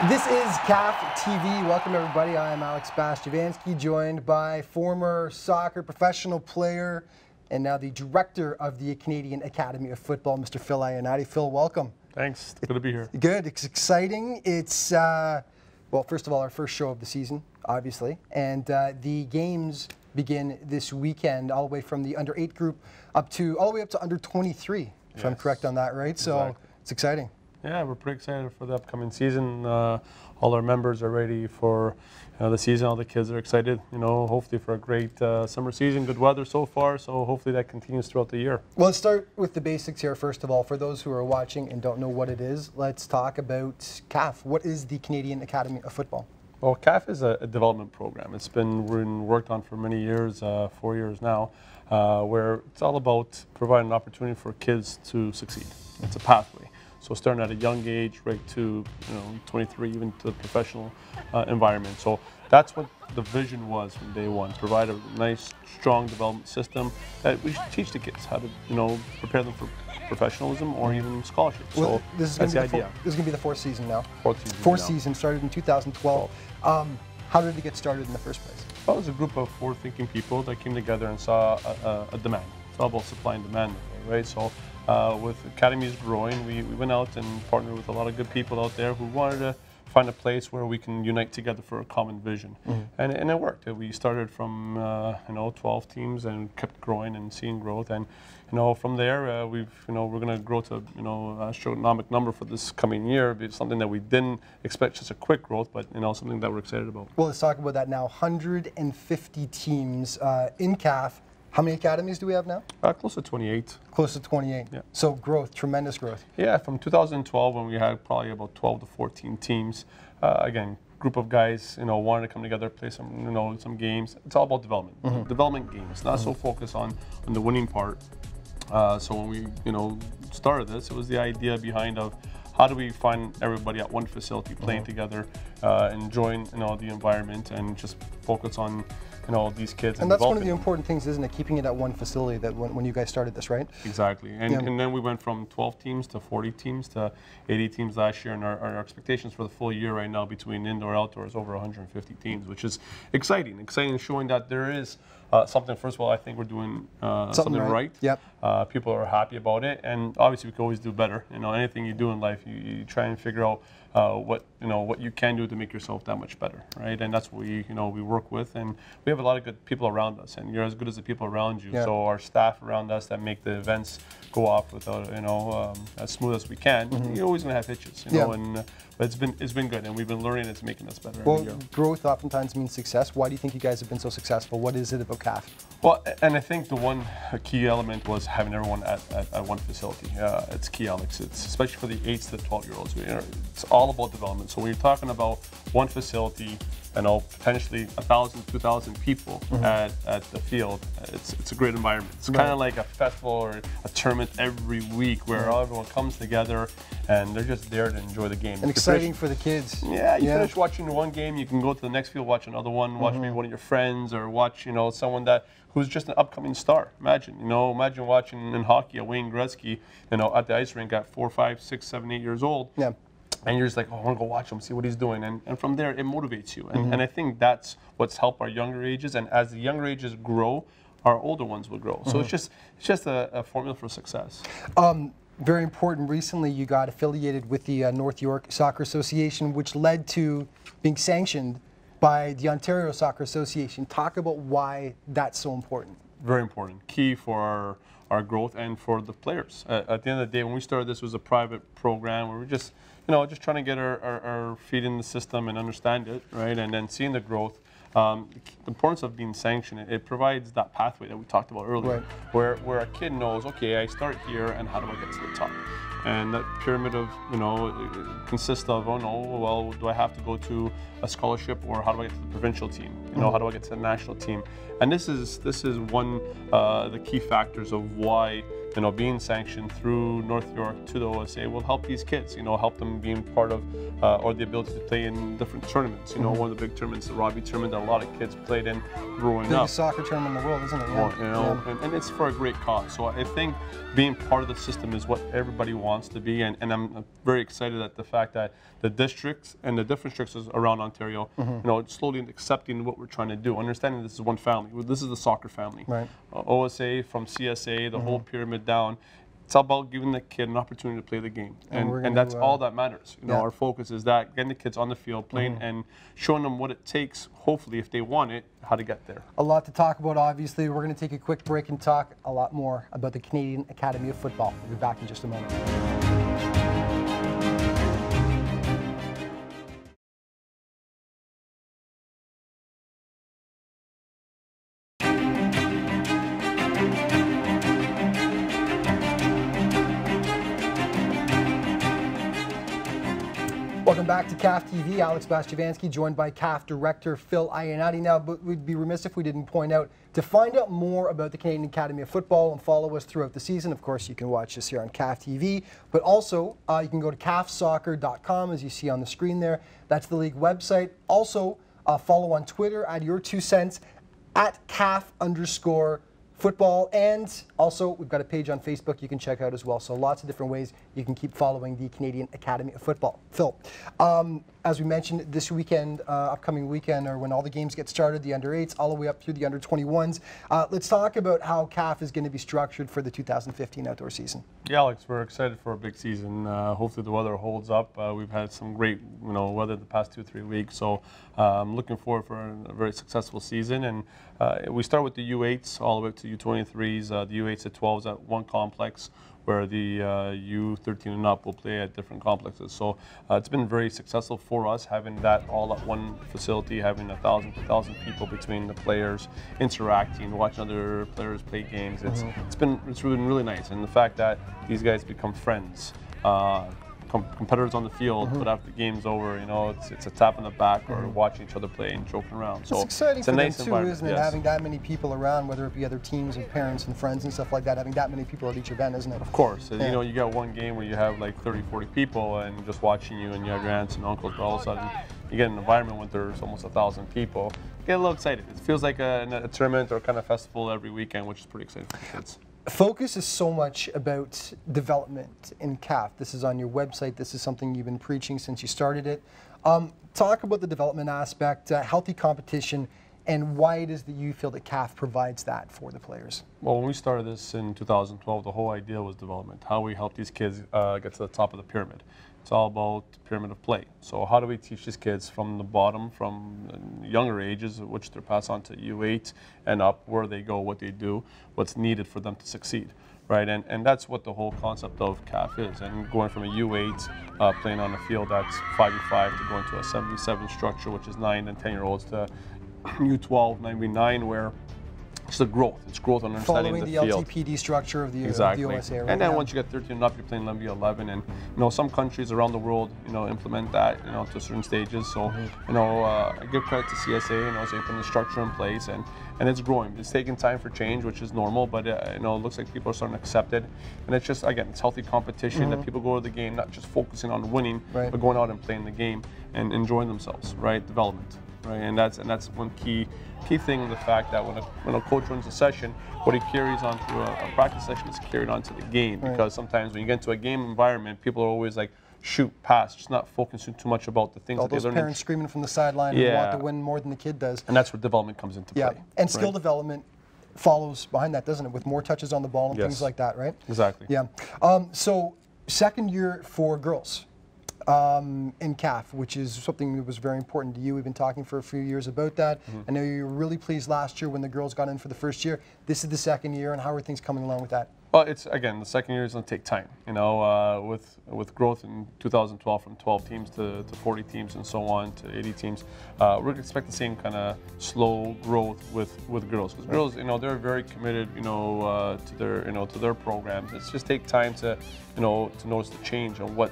This is CAF TV. Welcome everybody. I am Alex Bastiavansky, joined by former soccer professional player and now the director of the Canadian Academy of Football, Mr. Phil Ionati. Phil, welcome. Thanks. Good to be here. Good. It's exciting. It's, well, first of all, our first show of the season, obviously. And the games begin this weekend, all the way from the under 8 group up to, all the way up to under 23, if I'm correct on that, right? Exactly. So it's exciting. Yeah, we're pretty excited for the upcoming season. All our members are ready for the season. All the kids are excited, hopefully for a great summer season. Good weather so far, so hopefully that continues throughout the year. Well, let's start with the basics here, first of all. For those who are watching and don't know what it is, let's talk about CAF. What is the Canadian Academy of Football? Well, CAF is a development program. It's been worked on for many years, 4 years now, where it's all about providing an opportunity for kids to succeed. It's a pathway. So starting at a young age, right to 23, even to the professional environment. So that's what the vision was from day one: provide a nice, strong development system that we should teach the kids how to, prepare them for professionalism or even scholarship. Well, so that's the idea. This is going to be the fourth season now. Fourth season started in 2012. How did it get started in the first place? Well, it was a group of forward-thinking people that came together and saw a demand. It's all about supply and demand, right? So with academies growing, we went out and partnered with a lot of good people out there who wanted to find a place where we can unite together for a common vision. And it worked. We started from 12 teams and kept growing and seeing growth. And from there, we're going to grow to an astronomical number for this coming year. It's something that we didn't expect, just a quick growth, but something that we're excited about. Well, let's talk about that now. 150 teams in CAF. How many academies do we have now? Close to 28. Close to 28. Yeah. So growth, tremendous growth. Yeah, from 2012 when we had probably about 12 to 14 teams. Again, group of guys, wanted to come together, play some, some games. It's all about development, development games, not so focused on the winning part. So when we, started this, it was the idea behind of how do we find everybody at one facility playing together, enjoying the environment, and just focus on these kids. And that's one of the important things, isn't it? Keeping it at one facility. That when you guys started this, right? Exactly. And then we went from 12 teams to 40 teams to 80 teams last year, and our expectations for the full year right now between indoor outdoor is over 150 teams, which is exciting. Exciting, showing that there is something. First of all, I think we're doing something right. Yep. People are happy about it, and obviously we can always do better. Anything you do in life, you try and figure out what you can do to make yourself that much better, right? And that's what we work with, and we have a lot of good people around us, and you're as good as the people around you. Yeah. So our staff around us that make the events go off without as smooth as we can. You're always gonna have hitches, but it's been good, and we've been learning. It's making us better every year. Growth oftentimes means success. Why do you think you guys have been so successful? What is it about CAF? Well, and I think the one key element was having everyone at one facility. It's key, Alex. It's especially for the 8 to 12-year-olds. It's all about development. So when you're talking about one facility, potentially 1,000, 2,000 people at the field, it's a great environment. It's kind of like a festival or a tournament every week where everyone comes together and they're just there to enjoy the game. And exciting for the kids. Yeah, you finish watching one game, you can go to the next field, watch another one, watch maybe one of your friends, or watch someone who's just an upcoming star. Imagine watching in hockey a Wayne Gretzky, at the ice rink at 4, 5, 6, 7, 8 years old. Yeah. And you're just like, oh, I want to go watch him, see what he's doing. And from there, it motivates you. And I think that's what's helped our younger ages. And as the younger ages grow, our older ones will grow. So it's just a formula for success. Very important, recently you got affiliated with the North York Soccer Association, which led to being sanctioned by the Ontario Soccer Association. Talk about why that's so important. Very important. Key for our growth and for the players. At the end of the day, when we started, this was a private program where we're just trying to get our feet in the system and understand it, right? And then seeing the growth. The importance of being sanctioned, it provides that pathway that we talked about earlier, where a kid knows, okay, I start here, and how do I get to the top? And that pyramid of, consists of, oh no, well, do I have to go to a scholarship, or how do I get to the provincial team? How do I get to the national team? And this is one of the key factors of why being sanctioned through North York to the OSA will help these kids, help them being part of, or the ability to play in different tournaments. One of the big tournaments, the Robbie tournament, that a lot of kids played in growing up. Biggest soccer tournament in the world, isn't it? Yeah. And it's for a great cause. So I think being part of the system is what everybody wants to be, and I'm very excited at the fact that the districts and the different districts around Ontario, slowly accepting what we're trying to do, understanding this is one family. This is the soccer family. Right. OSA from CSA, the whole pyramid down. It's about giving the kid an opportunity to play the game, and that's all that matters. Our focus is that getting the kids on the field, playing, and showing them what it takes. Hopefully, if they want it, how to get there. A lot to talk about. Obviously, we're going to take a quick break and talk a lot more about the Canadian Academy of Football. We'll be back in just a moment. Welcome back to CAF TV. Alex Bastiavansky, joined by CAF Director Phil Iannati. Now, but we'd be remiss if we didn't point out, to find out more about the Canadian Academy of Football and follow us throughout the season, of course, you can watch us here on CAF TV, but also you can go to cafsoccer.com, as you see on the screen there. That's the league website. Also, follow on Twitter, add your 2 cents, at CAF_football, and also we've got a page on Facebook you can check out as well. So lots of different ways you can keep following the Canadian Academy of Football. Phil, as we mentioned, this weekend, upcoming weekend, or when all the games get started, the under-8s all the way up through the under-21s. Let's talk about how CAF is going to be structured for the 2015 outdoor season. Yeah, Alex, we're excited for a big season. Hopefully the weather holds up. We've had some great, weather the past 2-3 weeks, so I'm looking forward for a very successful season. And we start with the U8s all the way to U23s. The U8s to 12s at one complex, where the U13 and up will play at different complexes. So it's been very successful for us, having that all at one facility, having 1,000 people between the players, interacting, watching other players play games. It's been really nice, and the fact that these guys become friends. Competitors on the field, but after the game's over, it's a tap on the back or watching each other play and joking around. So it's exciting it's a for nice them too, isn't it? Yes. Having that many people around, whether it be other teams and parents and friends and stuff like that, having that many people at each event, isn't it? Of course. Yeah. You got one game where you have like 30, 40 people and just watching you, and you have your aunts and uncles, but all of a sudden you get an environment when there's almost 1,000 people. You get a little excited. It feels like a tournament or kind of festival every weekend, which is pretty exciting for the kids. Focus is so much about development in CAF. This is on your website. This is something you've been preaching since you started it. Talk about the development aspect, healthy competition, and why it is that you feel that CAF provides that for the players. Well, when we started this in 2012, the whole idea was development, how we help these kids get to the top of the pyramid. It's all about the pyramid of play. So how do we teach these kids from the bottom, from younger ages, which they're passed on to U8 and up, where they go, what they do, what's needed for them to succeed, right? And that's what the whole concept of CAF is. And going from a U8 playing on a field that's 5v5 to going to a 7v7 structure, which is 9 and 10-year-olds, to U12, 9v9, where it's the growth. It's growth on understanding the field. Following the LTPD structure of the, exactly. the OSA. Right? And then once you get 13 and up, you're playing 11v11. And some countries around the world, implement that, to certain stages. So, I give credit to CSA, so putting the structure in place, and it's growing. It's taking time for change, which is normal, but it looks like people are starting to accept it. And it's just, again, it's healthy competition, that people go to the game not just focusing on winning, but going out and playing the game and enjoying themselves, right? Development. Right, and that's one key thing, the fact that when a coach runs a session, what he carries on through a practice session is carried on to the game. Because sometimes when you get into a game environment, people are always like, shoot, pass, just not focusing too much about the things that they learn. All those parents screaming from the sideline and want to win more than the kid does. And that's where development comes into play. And skill development follows behind that, doesn't it? With more touches on the ball and things like that, right? Exactly. Yeah. So second year for girls. In CAF, which is something that was very important to you. We've been talking for a few years about that. I know you were really pleased last year when the girls got in for the first year. This is the second year, and how are things coming along with that? Well, it's, again, the second year is going to take time. With growth in 2012 from 12 teams to 40 teams and so on to 80 teams, we're going to expect the same kind of slow growth with girls. Because girls, they're very committed, to their programs. It's just take time to notice the change and what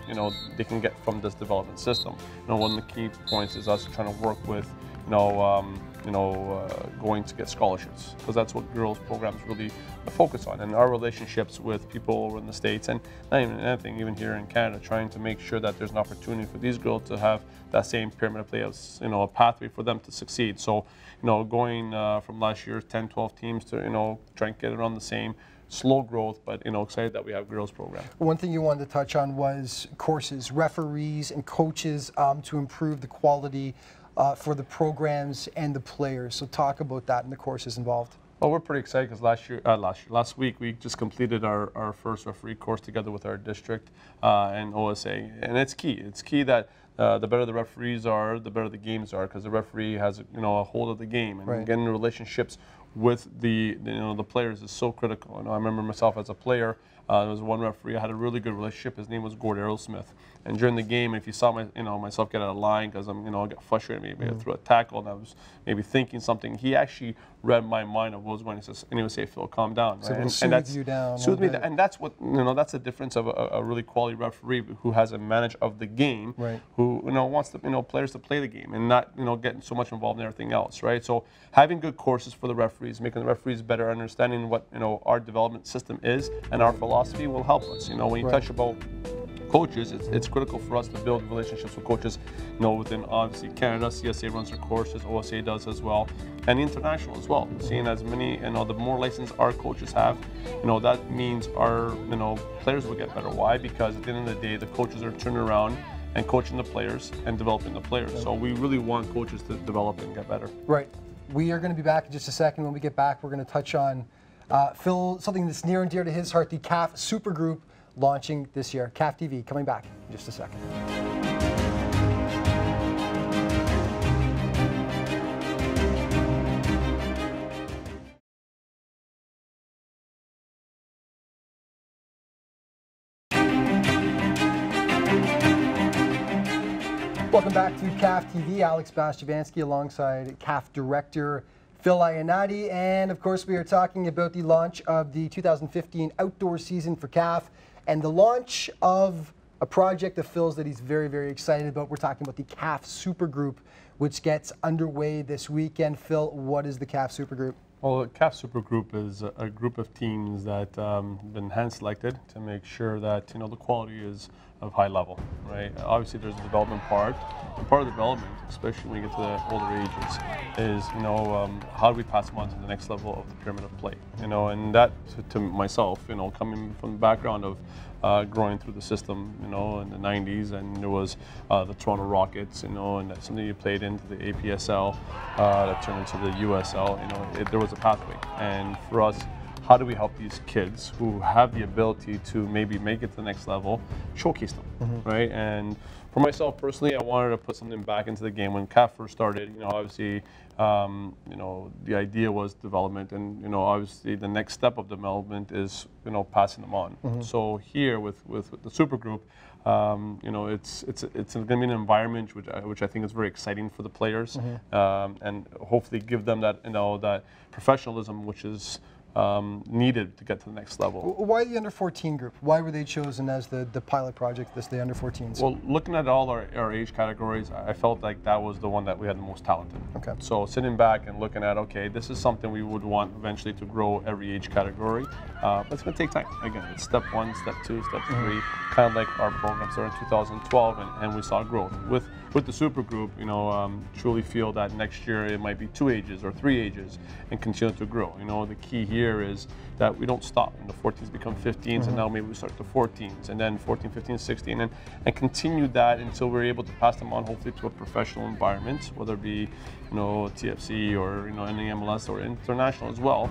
they can get from this development system. One of the key points is us trying to work with going to get scholarships, because that's what girls programs really focus on. And our relationships with people over in the States, and not even anything, even here in Canada, trying to make sure that there's an opportunity for these girls to have that same pyramid of play, as a pathway for them to succeed. So, going from last year's 10, 12 teams to try and get it on the same slow growth, but excited that we have girls program. One thing you wanted to touch on was courses, referees, and coaches to improve the quality for the programs and the players. So talk about that and the courses involved. Well, we're pretty excited because last week we just completed our first referee course together with our district and OSA, and it's key. It's key that the better the referees are, the better the games are, because the referee has a hold of the game, and getting relationships with the players is so critical. I remember myself as a player. There was one referee I had a really good relationship. His name was Gord Aerosmith. And during the game, if you saw myself get out of line because I got frustrated, maybe I threw a tackle and I was maybe thinking something, he actually read my mind of what was going on. And he would say, "Phil, calm down." Right? So and soothe you down. Soothe me down. And that's what that's the difference of a really quality referee who has a manage of the game, who wants the players to play the game and not getting so much involved in everything else, right? So having good courses for the referees, making the referees better, understanding what our development system is and our philosophy will help us. When you touch about coaches, it's critical for us to build relationships with coaches, within obviously Canada. CSA runs their courses, OSA does as well, and international as well. Seeing as many, the more license our coaches have, that means our, players will get better. Why? Because at the end of the day, the coaches are turning around and coaching the players and developing the players. So we really want coaches to develop and get better. Right. We are going to be back in just a second. When we get back, we're going to touch on, Phil, something that's near and dear to his heart, the CAF Supergroup launching this year. CAF TV coming back in just a second. Welcome back to CAF TV. Alex Bastiavansky alongside CAF Director Phil Ionati, and of course we are talking about the launch of the 2015 outdoor season for CAF and the launch of a project of Phil's that he's very, very excited about. We're talking about the CAF Supergroup, which gets underway this weekend. Phil, what is the CAF Supergroup? Well, the CAF Supergroup is a group of teams that have been hand-selected to make sure that the quality is of high level, right? Obviously, there's a development part, and part of the development, especially when you get to the older ages, is how do we pass them on to the next level of the pyramid of play? And that to myself, coming from the background of growing through the system, in the 90s, and there was the Toronto Rockets, and that's something you played into the APSL, that turned into the USL. There was a pathway, and for us, how do we help these kids who have the ability to maybe make it to the next level, showcase them, right? And for myself personally, I wanted to put something back into the game. When CAF first started, obviously, the idea was development, and obviously the next step of development is passing them on. So here with the Supergroup, it's going to be an environment which I think is very exciting for the players, and hopefully give them that that professionalism which is needed to get to the next level. Why the under-14 group? Why were they chosen as the pilot project, the under-14s? Well, looking at all our age categories, I felt like that was the one that we had the most talent in. Okay. So sitting back and looking at, okay, this is something we would want eventually to grow every age category, but it's going to take time. Again, it's step 1, step 2, step 3, kind of like our program started in 2012, and we saw growth. With the Supergroup, truly feel that next year it might be 2 ages or 3 ages and continue to grow. The key here is that we don't stop. The 14s become 15s, and now maybe we start the 14s, and then 14, 15, 16, and continue that until we're able to pass them on, hopefully, to a professional environment, whether it be, TFC or any MLS or international as well,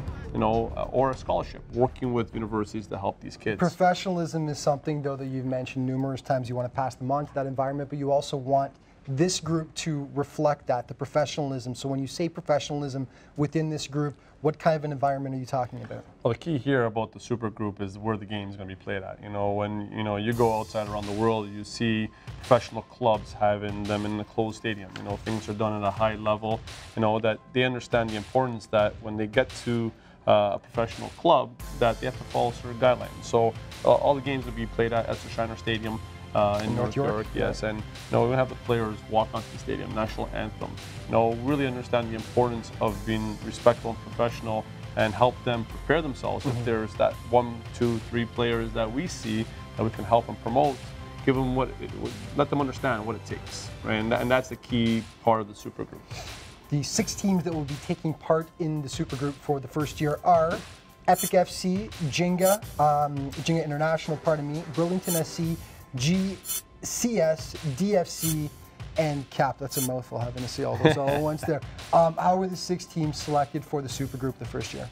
or a scholarship, working with universities to help these kids. Professionalism is something, though, that you've mentioned numerous times. You want to pass them on to that environment, but you also want this group to reflect that, the professionalism. So when you say professionalism within this group, what kind of an environment are you talking about? Well, the key here about the super group is where the game is going to be played at. When you go outside around the world, you see professional clubs having them in the closed stadium. Things are done at a high level. That they understand the importance that when they get to a professional club, that they have to follow certain guidelines. So all the games will be played at the Shiner Stadium. in North York. Yes, and we're going to have the players walk onto the stadium, national anthem. Really understand the importance of being respectful and professional, and help them prepare themselves. If there's that 1, 2, 3 players that we see that we can help and promote, give them let them understand what it takes, right? And that's the key part of the super group. The 6 teams that will be taking part in the super group for the first year are Epic FC, Jinga, Jinga International, Burlington SC, GCS, DFC, and CAP. That's a mouthful, having to see all those all at once there. How were the 6 teams selected for the super group the first year?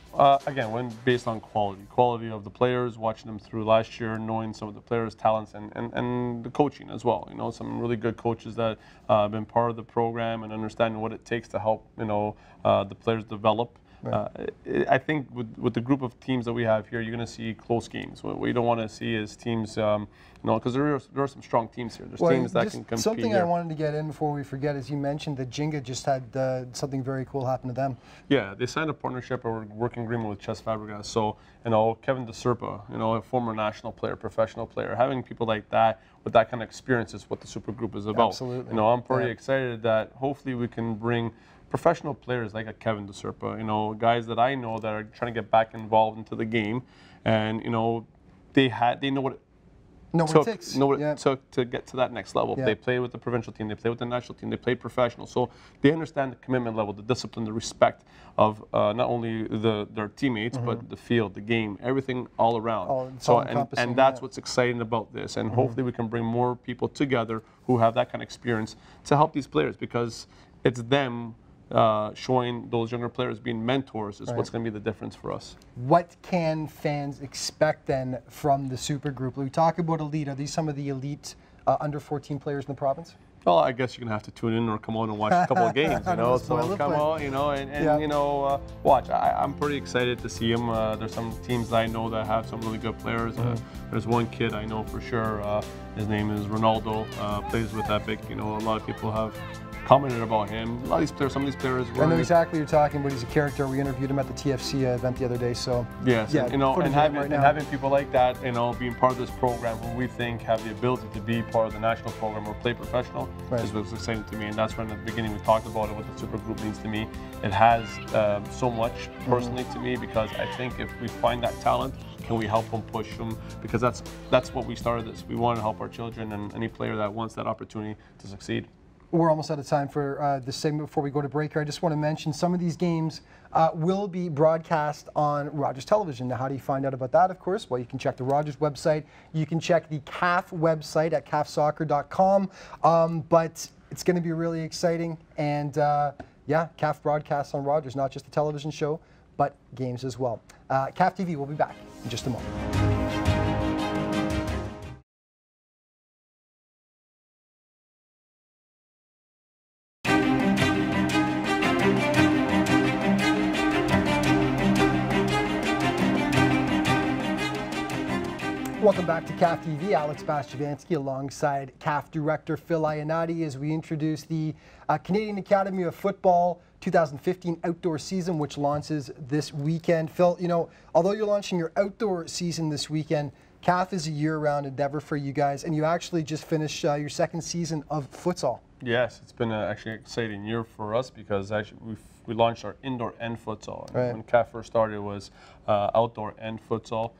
Again, based on quality of the players, watching them through last year, knowing some of the players' talents, and the coaching as well. Some really good coaches that have been part of the program and understanding what it takes to help the players develop. Right. I think with the group of teams that we have here, you're going to see close games. What we don't want to see is teams, because there are some strong teams here. There's teams that can compete. Something I wanted to get in before we forget is you mentioned that Jinga just had something very cool happen to them. Yeah, they signed a partnership or working agreement with Chess Fabregas. So, Kevin DeSerpa, a former national player, professional player, having people like that with that kind of experience is what the super group is about. Absolutely. I'm pretty excited that hopefully we can bring professional players like a Kevin DeSerpa, guys that I know that are trying to get back involved into the game, and they know what it took to get to that next level. Yeah. They played with the provincial team, they played with the national team, they played professional, so they understand the commitment level, the discipline, the respect of not only their teammates, but the field, the game, everything all around. And that's what's exciting about this, and hopefully we can bring more people together who have that kind of experience to help these players, because it's them showing those younger players being mentors is what's going to be the difference for us. What can fans expect then from the super group? We talk about elite. Are these some of the elite under 14 players in the province? Well, I guess you're going to have to tune in or come on and watch a couple of games, so come on, and watch. I'm pretty excited to see them. There's some teams that I know that have some really good players. There's one kid I know for sure. His name is Ronaldo, plays with Epic. A lot of people have commented about him. A lot of these players, some of these players were... I know exactly what you're talking about. He's a character. We interviewed him at the TFC event the other day, so... Yes, yeah, and having people like that, being part of this program who we think have the ability to be part of the national program or play professional is what's exciting to me. And that's when at the beginning we talked about it, what the super group means to me. It has so much personally to me, because I think if we find that talent, can we help them, push them? Because that's what we started this. We want to help our children and any player that wants that opportunity to succeed. We're almost out of time for this segment before we go to break here. I just want to mention some of these games will be broadcast on Rogers Television. Now, how do you find out about that, of course? Well, you can check the Rogers website. You can check the CAF website at cafsoccer.com. But it's going to be really exciting. And yeah, CAF broadcasts on Rogers, not just a television show, but games as well. CAF TV will be back in just a moment. Welcome back to CAF TV. Alex Bastiavansky alongside CAF Director Phil Iannotti as we introduce the Canadian Academy of Football 2015 outdoor season, which launches this weekend. Phil, although you're launching your outdoor season this weekend, CAF is a year-round endeavor for you guys, and you actually just finished your second season of futsal. Yes, it's been actually an exciting year for us, because actually we launched our indoor and futsal. Right. When CAF first started, it was outdoor and futsal.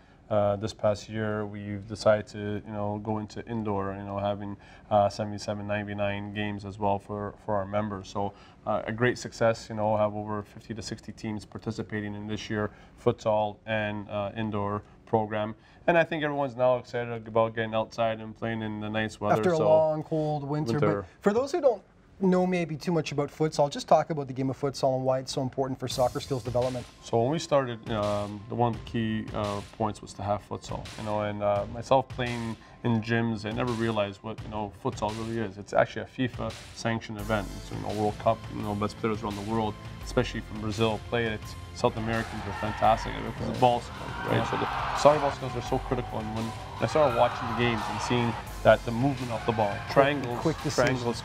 This past year, we've decided to, go into indoor, having 77, 99 games as well for our members. So a great success, have over 50 to 60 teams participating in this year futsal and indoor program. And I think everyone's now excited about getting outside and playing in the nice weather. After a long, cold winter. But for those who don't know maybe too much about futsal, just talk about the game of futsal and why it's so important for soccer skills development. So when we started, one of the key points was to have futsal, and myself playing in gyms, I never realized what futsal really is. It's actually a FIFA sanctioned event. It's World Cup, best players around the world, especially from Brazil, play it. South Americans are fantastic at it because the ball skills, right? So the soccer ball skills are so critical, and when I started watching the games and seeing that the movement off the ball, triangles, quick decisions,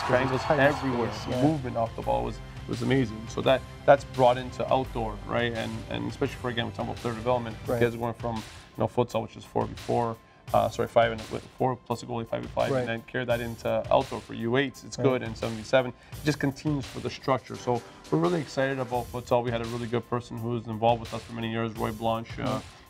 triangles everywhere, movement off the ball was amazing. So that's brought into outdoor, right? And especially for, again, we're talking about player development. Kids are going from futsal, which is 4v4, 4 plus a goalie, 5v5, Right. and then carry that into outdoor for U8s. It's good, and 7v7. It just continues for the structure. So we're really excited about futsal. We had a really good person who was involved with us for many years, Roy Blanche,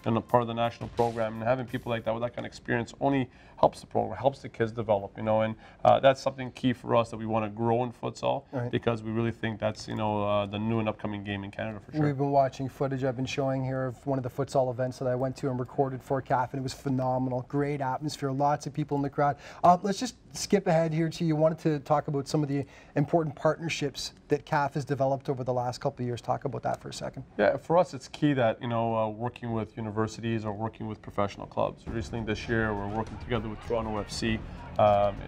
and a part of the national program. And having people like that with that kind of experience only helps the program, helps the kids develop, and that's something key for us that we want to grow in futsal, because we really think that's, the new and upcoming game in Canada for sure. We've been watching footage I've been showing here of one of the futsal events that I went to and recorded for CAF, and it was phenomenal. Great atmosphere, lots of people in the crowd. Let's just skip ahead here to, you wanted to talk about some of the important partnerships that CAF has developed over the last couple of years. Talk about that for a second. Yeah, for us it's key that, working with universities or working with professional clubs. Recently this year we're working together with Toronto FC.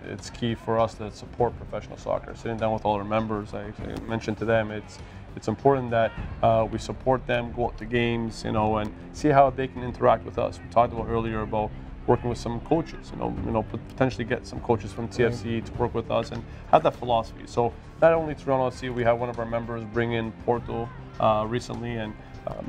It's key for us to support professional soccer. Sitting down with all our members, I mentioned to them, it's important that we support them, go out to games, and see how they can interact with us. We talked about earlier about working with some coaches, potentially get some coaches from TFC to work with us and have that philosophy. So not only Toronto FC, we have one of our members bring in Porto recently, and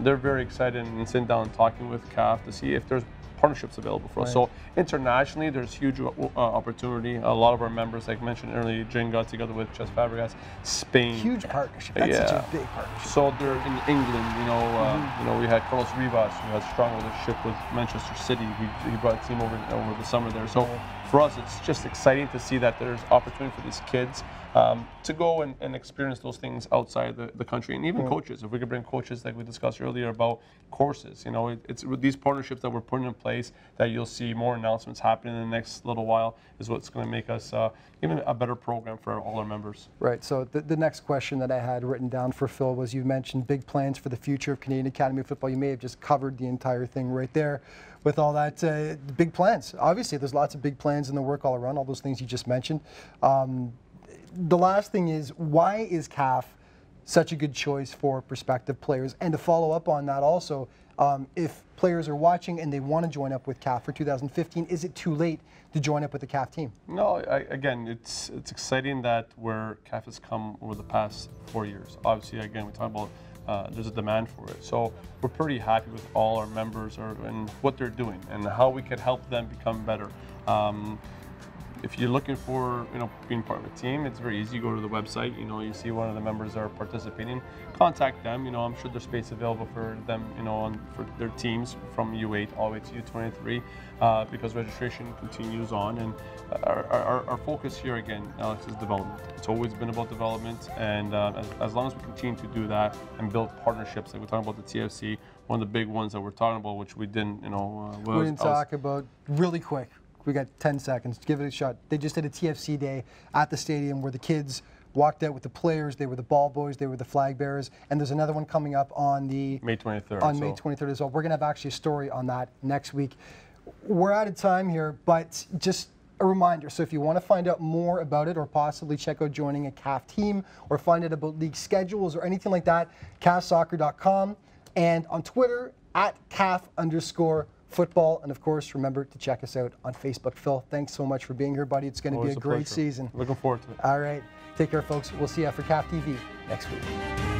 they're very excited and sitting down and talking with CAF to see if there's partnerships available for us. So internationally, there's huge opportunity. A lot of our members, like mentioned earlier, Jane got together with Chess Fabregas, Spain. Huge partnership. That's such a big partnership. So they're in England. We had Carlos Rivas, who has a strong relationship with Manchester City. He brought a team over the summer there. So for us, it's just exciting to see that there's opportunity for these kids to go and experience those things outside the country, and even coaches. If we could bring coaches, like we discussed earlier, about courses, it's with these partnerships that we're putting in place that you'll see more announcements happening in the next little while is what's going to make us even a better program for all our members. Right. So the next question that I had written down for Phil was, you mentioned big plans for the future of Canadian Academy of Football. You may have just covered the entire thing right there with all that big plans. Obviously, there's lots of big plans in the work all around, all those things you just mentioned. The last thing is, why is CAF such a good choice for prospective players? And to follow up on that also, if players are watching and they want to join up with CAF for 2015, is it too late to join up with the CAF team? No, again, it's exciting that where CAF has come over the past 4 years. Obviously, again, we talk about there's a demand for it. So we're pretty happy with all our members and what they're doing and how we could help them become better. If you're looking for, being part of a team, it's very easy. You go to the website, you see one of the members are participating, contact them. I'm sure there's space available for them, for their teams from U8 all the way to U23, because registration continues on. And our focus here, again, Alex, is development. It's always been about development, and as long as we continue to do that and build partnerships, like we're talking about the TFC, one of the big ones that we're talking about, which we didn't, we didn't talk about really quick. We got 10 seconds. Give it a shot. They just did a TFC day at the stadium where the kids walked out with the players. They were the ball boys. They were the flag bearers. And there's another one coming up on the May 23rd. On May 23rd as well. We're gonna have actually a story on that next week. We're out of time here, but just a reminder. So if you want to find out more about it, or possibly check out joining a CAF team, or find out about league schedules or anything like that, CAFsoccer.com, and on Twitter @CAF_football, and of course, remember to check us out on Facebook. Phil, thanks so much for being here, buddy. It's going to be a great season. Looking forward to it. All right. Take care, folks. We'll see you for CAF TV next week.